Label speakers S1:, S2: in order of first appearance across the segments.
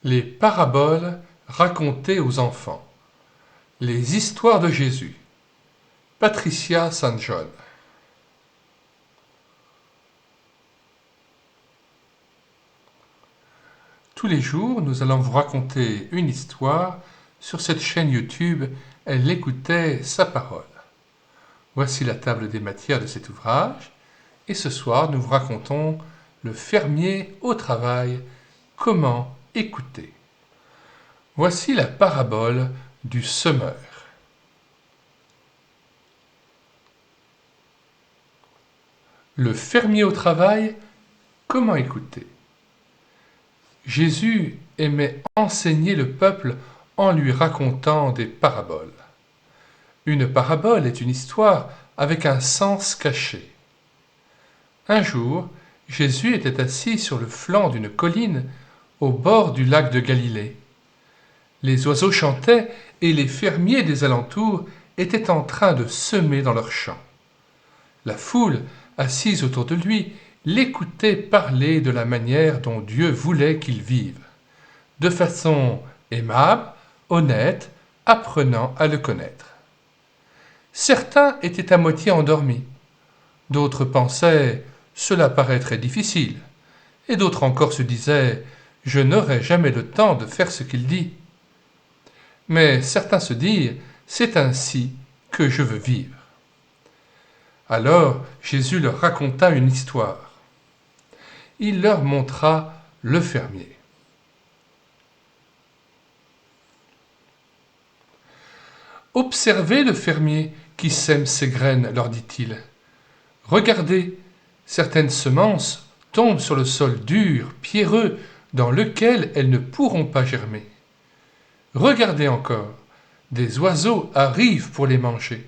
S1: Les paraboles racontées aux enfants. Les histoires de Jésus. Patricia St. John. Tous les jours, nous allons vous raconter une histoire sur cette chaîne YouTube. Elle écoutait sa parole. Voici la table des matières de cet ouvrage. Et ce soir, nous vous racontons Le fermier au travail. Comment écouter. Voici la parabole du semeur. Le fermier au travail, comment écouter? Jésus aimait enseigner le peuple en lui racontant des paraboles. Une parabole est une histoire avec un sens caché. Un jour, Jésus était assis sur le flanc d'une colline au bord du lac de Galilée. Les oiseaux chantaient et les fermiers des alentours étaient en train de semer dans leurs champs. La foule, assise autour de lui, l'écoutait parler de la manière dont Dieu voulait qu'il vive, de façon aimable, honnête, apprenant à le connaître. Certains étaient à moitié endormis, d'autres pensaient « cela paraît très difficile », et d'autres encore se disaient « je n'aurai jamais le temps de faire ce qu'il dit ». Mais certains se dirent « c'est ainsi que je veux vivre ». Alors Jésus leur raconta une histoire. Il leur montra le fermier. Observez le fermier qui sème ses graines, leur dit-il. Regardez, certaines semences tombent sur le sol dur, pierreux, dans lequel elles ne pourront pas germer. Regardez encore, des oiseaux arrivent pour les manger.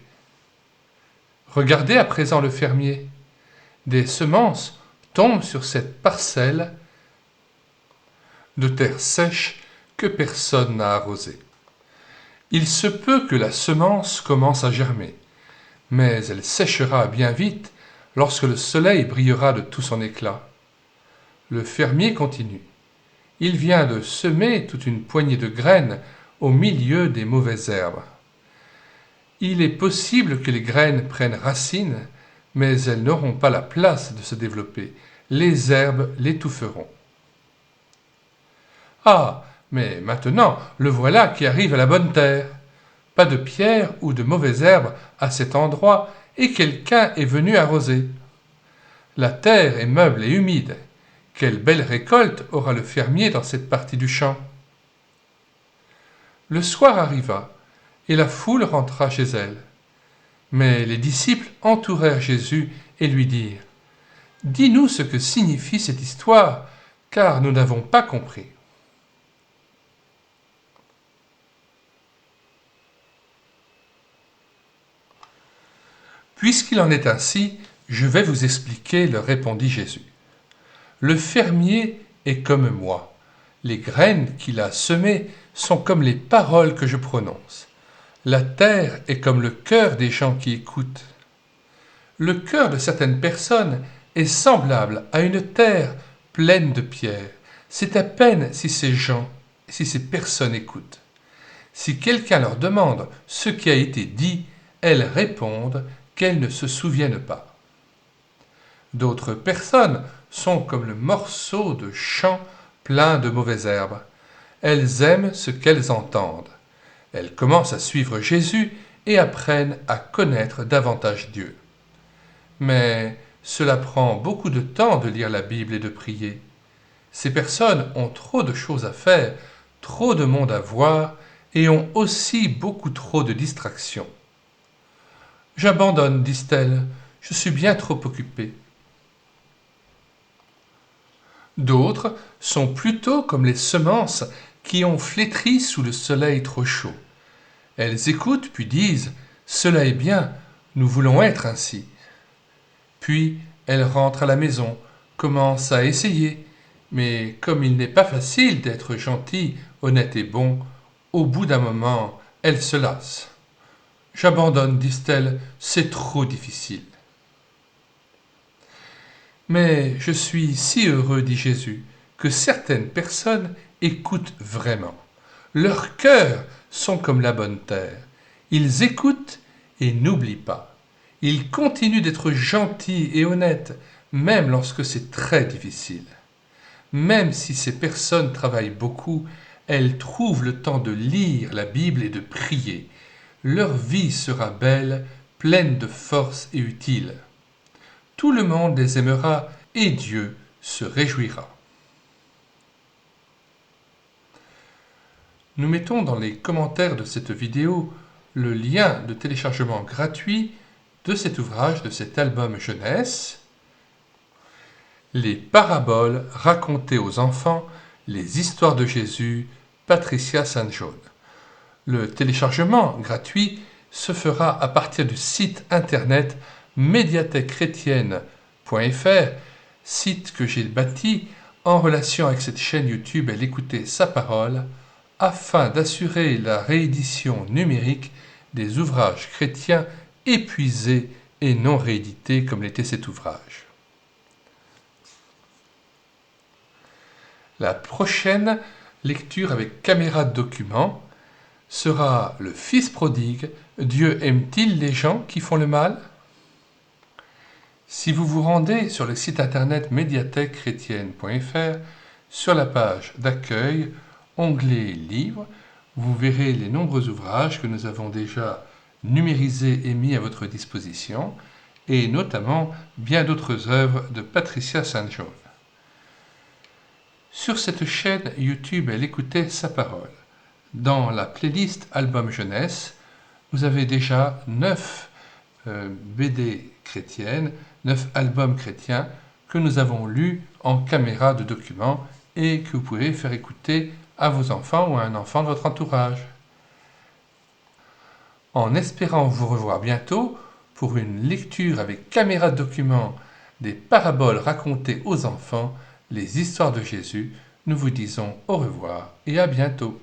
S1: Regardez à présent le fermier. Des semences tombent sur cette parcelle de terre sèche que personne n'a arrosée. Il se peut que la semence commence à germer, mais elle séchera bien vite lorsque le soleil brillera de tout son éclat. Le fermier continue. Il vient de semer toute une poignée de graines au milieu des mauvaises herbes. Il est possible que les graines prennent racine, mais elles n'auront pas la place de se développer. Les herbes l'étoufferont. Ah, mais maintenant, le voilà qui arrive à la bonne terre. Pas de pierre ou de mauvaises herbes à cet endroit, et quelqu'un est venu arroser. La terre est meuble et humide. Quelle belle récolte aura le fermier dans cette partie du champ. Le soir arriva, et la foule rentra chez elle. Mais les disciples entourèrent Jésus et lui dirent « Dis-nous ce que signifie cette histoire, car nous n'avons pas compris. » Puisqu'il en est ainsi, je vais vous expliquer, leur répondit Jésus. Le fermier est comme moi. Les graines qu'il a semées sont comme les paroles que je prononce. La terre est comme le cœur des gens qui écoutent. Le cœur de certaines personnes est semblable à une terre pleine de pierres. C'est à peine si ces personnes écoutent. Si quelqu'un leur demande ce qui a été dit, elles répondent qu'elles ne se souviennent pas. D'autres personnes sont comme le morceau de champ plein de mauvaises herbes. Elles aiment ce qu'elles entendent. Elles commencent à suivre Jésus et apprennent à connaître davantage Dieu. Mais cela prend beaucoup de temps de lire la Bible et de prier. Ces personnes ont trop de choses à faire, trop de monde à voir et ont aussi beaucoup trop de distractions. J'abandonne, disent-elles, je suis bien trop occupée. D'autres sont plutôt comme les semences qui ont flétri sous le soleil trop chaud. Elles écoutent puis disent « Cela est bien, nous voulons être ainsi ». Puis elles rentrent à la maison, commencent à essayer, mais comme il n'est pas facile d'être gentil, honnête et bon, au bout d'un moment, elles se lassent. J'abandonne, disent-elles, c'est trop difficile. Mais je suis si heureux, dit Jésus, que certaines personnes écoutent vraiment. Leurs cœurs sont comme la bonne terre. Ils écoutent et n'oublient pas. Ils continuent d'être gentils et honnêtes, même lorsque c'est très difficile. Même si ces personnes travaillent beaucoup, elles trouvent le temps de lire la Bible et de prier. Leur vie sera belle, pleine de force et utile. Tout le monde les aimera et Dieu se réjouira. Nous mettons dans les commentaires de cette vidéo le lien de téléchargement gratuit de cet ouvrage, de cet album jeunesse, Les paraboles racontées aux enfants, les histoires de Jésus, Patricia Saint-Jaune. Le téléchargement gratuit se fera à partir du site internet médiathèquechrétienne.fr, site que j'ai bâti en relation avec cette chaîne YouTube Elle écoutait sa parole, afin d'assurer la réédition numérique des ouvrages chrétiens épuisés et non réédités comme l'était cet ouvrage. La prochaine lecture avec caméra de document sera Le Fils prodigue. Dieu aime-t-il les gens qui font le mal? Si vous vous rendez sur le site internet médiathèquechrétienne.fr, sur la page d'accueil, onglet Livres, vous verrez les nombreux ouvrages que nous avons déjà numérisés et mis à votre disposition, et notamment bien d'autres œuvres de Patricia Saint-Jaune. Sur cette chaîne YouTube Elle écoutait sa parole. Dans la playlist Album Jeunesse, vous avez déjà 9 BD chrétiennes, 9 albums chrétiens que nous avons lus en caméra de document et que vous pouvez faire écouter à vos enfants ou à un enfant de votre entourage. En espérant vous revoir bientôt pour une lecture avec caméra de document des paraboles racontées aux enfants, les histoires de Jésus, nous vous disons au revoir et à bientôt.